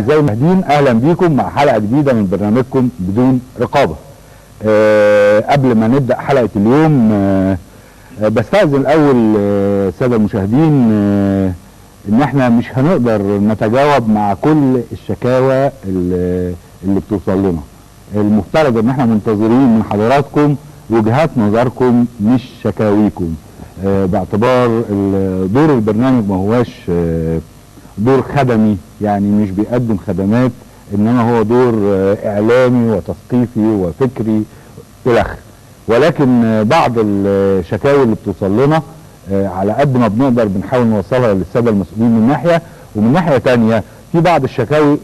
أعزائي المشاهدين، أهلا بيكم مع حلقة جديدة من برنامجكم بدون رقابة. قبل ما نبدأ حلقة اليوم بستأذن الأول السادة المشاهدين إن احنا مش هنقدر نتجاوب مع كل الشكاوى اللي بتوصل لنا. المفترض إن احنا منتظرين من حضراتكم وجهات نظركم مش شكاويكم، باعتبار دور البرنامج ما هواش دور خدمي، يعني مش بيقدم خدمات، انما هو دور اعلامي وتثقيفي وفكري الخ. ولكن بعض الشكاوي اللي بتوصل لنا على قد ما بنقدر بنحاول نوصلها للساده المسؤولين من ناحيه، ومن ناحيه تانية في بعض الشكاوي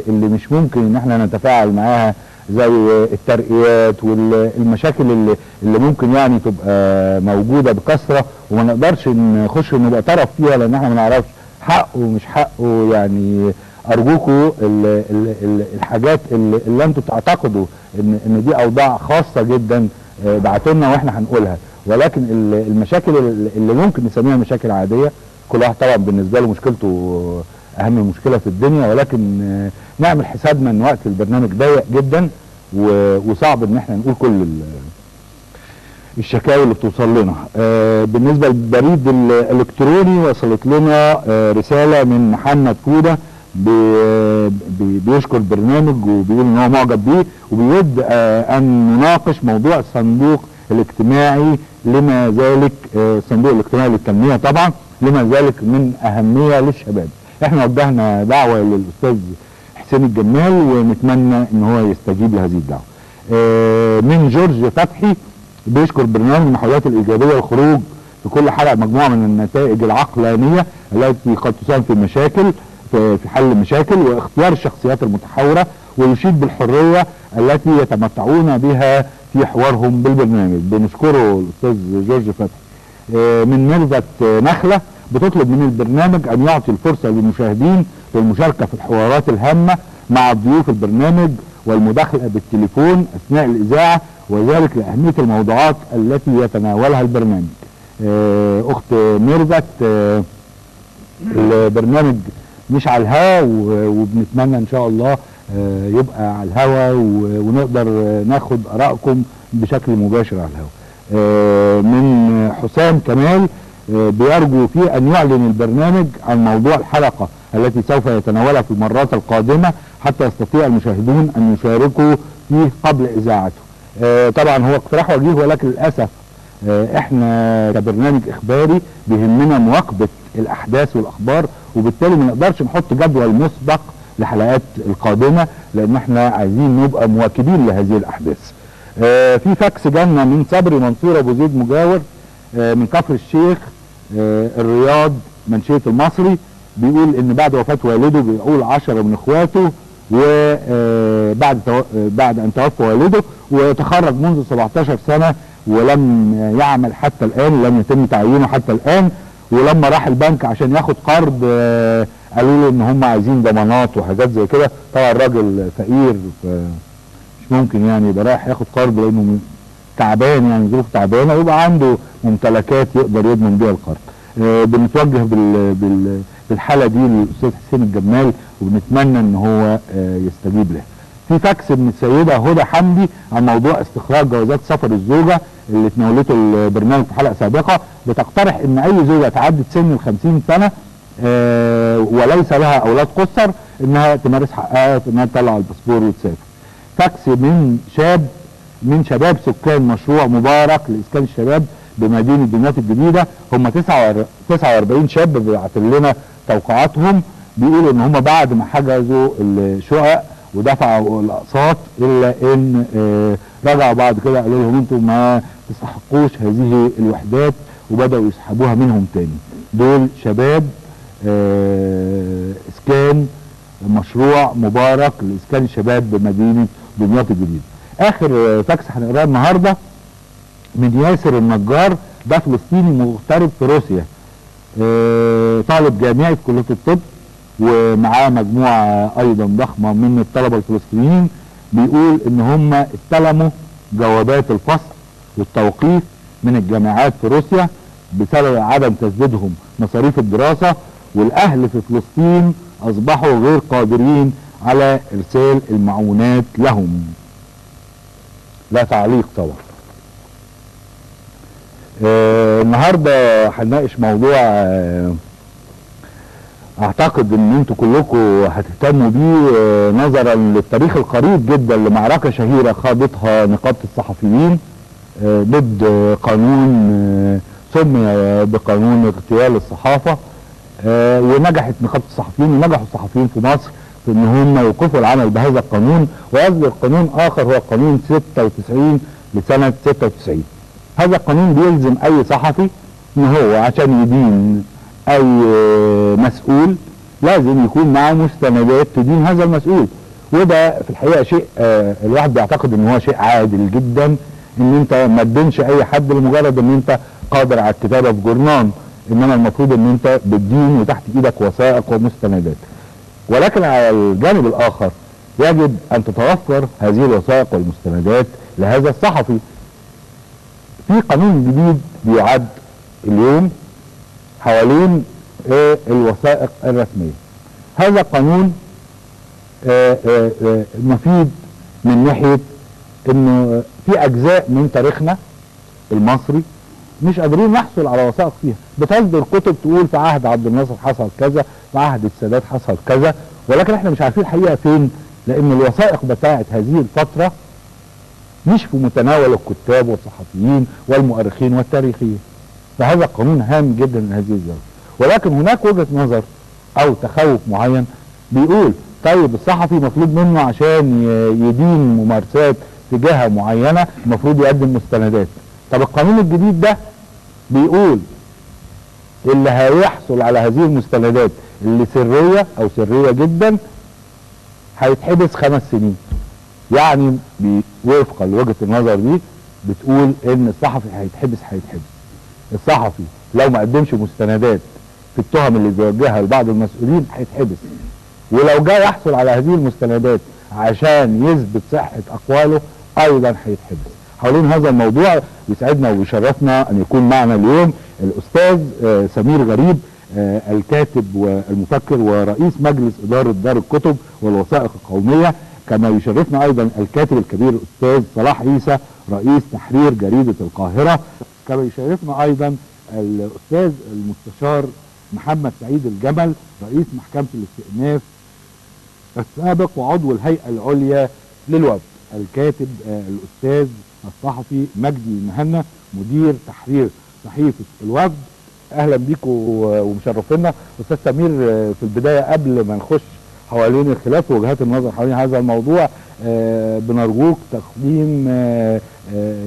اللي مش ممكن ان احنا نتفاعل معاها، زي الترقيات والمشاكل اللي ممكن يعني تبقى موجوده بكثره وما نقدرش نخش نبقى طرف فيها لان احنا ما نعرفش حقه ومش حقه. يعني ارجوكوا الحاجات اللي انتوا تعتقدوا ان دي اوضاع خاصه جدا بعتوا لنا واحنا هنقولها، ولكن المشاكل اللي ممكن نسميها مشاكل عاديه، كل واحد طبعا بالنسبه له مشكلته اهم مشكله في الدنيا، ولكن نعمل حسابنا ان وقت البرنامج ضيق جدا وصعب ان احنا نقول كل الشكاوي اللي بتوصل لنا. بالنسبه للبريد الالكتروني وصلت لنا رساله من محمد فوده بيشكر البرنامج وبيقول ان هو معجب بيه وبيود ان نناقش موضوع الصندوق الاجتماعي، لما ذلك الصندوق الاجتماعي للتنميه طبعا لما ذلك من اهميه للشباب. احنا وجهنا دعوه للاستاذ حسين الجمال ونتمنى ان هو يستجيب لهذه الدعوه. من جورج فتحي بيشكر برنامج المحاولات الايجابيه للخروج في كل حلقه مجموعه من النتائج العقلانيه التي قد تساهم في المشاكل، في حل المشاكل واختيار الشخصيات المتحوره، ويشيد بالحريه التي يتمتعون بها في حوارهم بالبرنامج. بنشكره الاستاذ جورج فتحي. من ميرفت نخله بتطلب من البرنامج ان يعطي الفرصه للمشاهدين للمشاركه في الحوارات الهامه مع ضيوف البرنامج والمداخله بالتليفون اثناء الاذاعه، وذلك لاهميه الموضوعات التي يتناولها البرنامج. اخت ميرفت، البرنامج مش على الهوا وبنتمنى ان شاء الله يبقى على الهوا ونقدر ناخد ارائكم بشكل مباشر على الهوا. من حسام كمال بيرجو فيه ان يعلن البرنامج عن موضوع الحلقه التي سوف يتناولها في المرات القادمه حتى يستطيع المشاهدون ان يشاركوا فيه قبل اذاعته. طبعا هو اقتراح وجيه، ولكن للاسف احنا كبرنامج اخباري بيهمنا مواكبه الاحداث والاخبار، وبالتالي ما نقدرش نحط جدول مسبق لحلقات القادمه لان احنا عايزين نبقى مواكبين لهذه الاحداث. في فاكس جالنا من صبري منصور ابو زيد مجاور من كفر الشيخ الرياض منشيه المصري، بيقول ان بعد وفاه والده بيقول 10 من اخواته بعد ان توفى والده وتخرج منذ 17 سنه ولم يعمل حتى الان، لم يتم تعيينه حتى الان، ولما راح البنك عشان ياخد قرض قالوا له ان هم عايزين ضمانات وحاجات زي كده. طبعا الراجل فقير مش ممكن يعني يبقى رايح ياخد قرض لانه تعبان، يعني ظروف تعبانه، ويبقى عنده ممتلكات يقدر يضمن بيها القرض. بنتوجه بالحاله دي للاستاذ حسين الجمال وبنتمنى ان هو يستجيب لها. في فاكس من السيده هدى حمدي عن موضوع استخراج جوازات سفر الزوجه اللي تناولته البرنامج في حلقه سابقه، بتقترح ان اي زوجه تعدت سن ال50 سنه وليس لها اولاد قصر انها تمارس حقها في انها تطلع الباسبور وتسافر. فاكس من شباب سكان مشروع مبارك لاسكان الشباب بمدينه دمياط الجديده، هم 49 شاب بيبعتوا لنا توقعاتهم، بيقولوا ان هم بعد ما حجزوا الشقق ودفعوا الاقساط الا ان رجعوا بعد كده قالوا لهم انتم ما تستحقوش هذه الوحدات وبداوا يسحبوها منهم تاني. دول شباب اسكان مشروع مبارك لاسكان الشباب بمدينه دمياط الجديده. اخر فاكس هنقراه النهارده من ياسر النجار، ده فلسطيني مغترب في روسيا، طالب جامعي في كليه الطب ومعاه مجموعه ايضا ضخمه من الطلبه الفلسطينيين، بيقول ان هم استلموا جوابات الفصل والتوقيف من الجامعات في روسيا بسبب عدم تسديدهم مصاريف الدراسه، والاهل في فلسطين اصبحوا غير قادرين على ارسال المعونات لهم. لا تعليق طبعا. النهارده هنناقش موضوع اعتقد ان انتوا كلكم هتهتموا بيه، نظرا للتاريخ القريب جدا لمعركة شهيرة خاضتها نقابة الصحفيين ضد قانون سمي بقانون اغتيال الصحافة. ونجحت نقابة الصحفيين ونجحوا الصحفيين في مصر في ان هم يوقفوا العمل بهذا القانون، ويصدر قانون اخر هو قانون 96 لسنة 96. هذا القانون بيلزم اي صحفي ان هو عشان يدين اي مسؤول لازم يكون معه مستندات تدين هذا المسؤول. وده في الحقيقة شيء الواحد بيعتقد ان هو شيء عادل جدا، ان انت ما تدينش اي حد لمجرد ان انت قادر على الكتابة في جورنان، انما المفروض ان انت بتدين وتحت ايدك وثائق ومستندات. ولكن على الجانب الاخر يجب ان تتوفر هذه الوثائق والمستندات لهذا الصحفي. في قانون جديد بيعد اليوم حوالين الوثائق الرسمية. هذا القانون مفيد من ناحية انه في اجزاء من تاريخنا المصري مش قادرين نحصل على وثائق فيها. بتصدر كتب تقول في عهد عبد الناصر حصل كذا، في عهد السادات حصل كذا، ولكن احنا مش عارفين الحقيقة فين، لان الوثائق بتاعت هذه الفترة مش في متناول الكتاب والصحفيين والمؤرخين والتاريخيين. فهذا القانون هام جدا من هذه الزاوية. ولكن هناك وجهة نظر او تخوف معين بيقول طيب الصحفي مطلوب منه عشان يدين ممارسات في جهة معينة المفروض يقدم مستندات. طب القانون الجديد ده بيقول اللي هيحصل على هذه المستندات اللي سرية او سرية جدا هيتحبس 5 سنين. يعني وفقا لوجهة النظر دي بتقول ان الصحفي هيتحبس. الصحفي لو ما قدمش مستندات في التهم اللي بيوجهها لبعض المسؤولين هيتحبس، ولو جاء يحصل على هذه المستندات عشان يثبت صحة اقواله ايضا هيتحبس. حوالين هذا الموضوع يسعدنا ويشرفنا ان يكون معنا اليوم الاستاذ سمير غريب، الكاتب والمفكر ورئيس مجلس ادارة دار الكتب والوثائق القومية. كما يشرفنا ايضا الكاتب الكبير الاستاذ صلاح عيسى رئيس تحرير جريدة القاهرة. كما يشرفنا ايضا الاستاذ المستشار محمد سعيد الجمل رئيس محكمة الاستئناف السابق وعضو الهيئة العليا للوفد. الكاتب الاستاذ الصحفي مجدي مهنا مدير تحرير صحيفة الوفد. اهلا بيكم ومشرفينا. استاذ سمير، في البداية قبل ما نخش حوالين الخلاف ووجهات النظر حوالين هذا الموضوع بنرجوك تقديم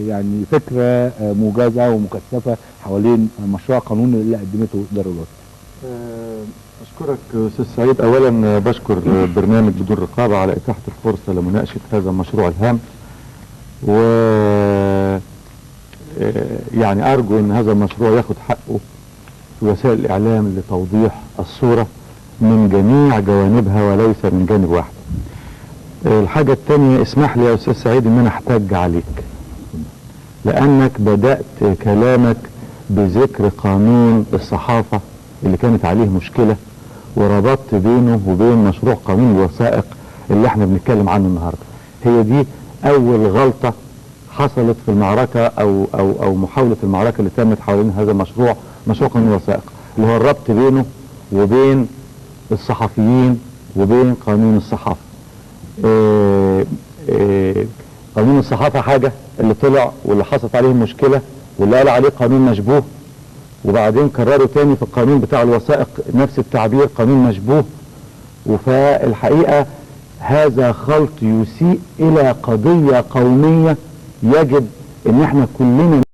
يعني فكرة موجزة ومكثفة حوالين مشروع قانون اللي قدمته دار الوفد. أشكرك أستاذ سعيد. أولا بشكر برنامج بدون رقابة على إتاحة الفرصة لمناقشة هذا المشروع الهام، و يعني أرجو أن هذا المشروع ياخد حقه في وسائل الإعلام لتوضيح الصورة من جميع جوانبها وليس من جانب واحد. الحاجة الثانية، اسمح لي يا أستاذ سعيد أن أنا أحتج عليك، لأنك بدأت كلامك بذكر قانون الصحافة اللي كانت عليه مشكلة، وربطت بينه وبين مشروع قانون الوثائق اللي احنا بنتكلم عنه النهاردة. هي دي أول غلطة حصلت في المعركة أو محاولة المعركة اللي تمت حوالين هذا المشروع، مشروع قانون الوثائق، اللي هو الربط بينه وبين الصحفيين وبين قانون الصحافة. قانون الصحافة حاجة اللي طلع واللي حصلت عليه مشكلة واللي قال عليه قانون مشبوه، وبعدين كرروا تاني في القانون بتاع الوثائق نفس التعبير قانون مشبوه. وفالحقيقة هذا خلط يسيء إلى قضية قومية يجب ان احنا كلنا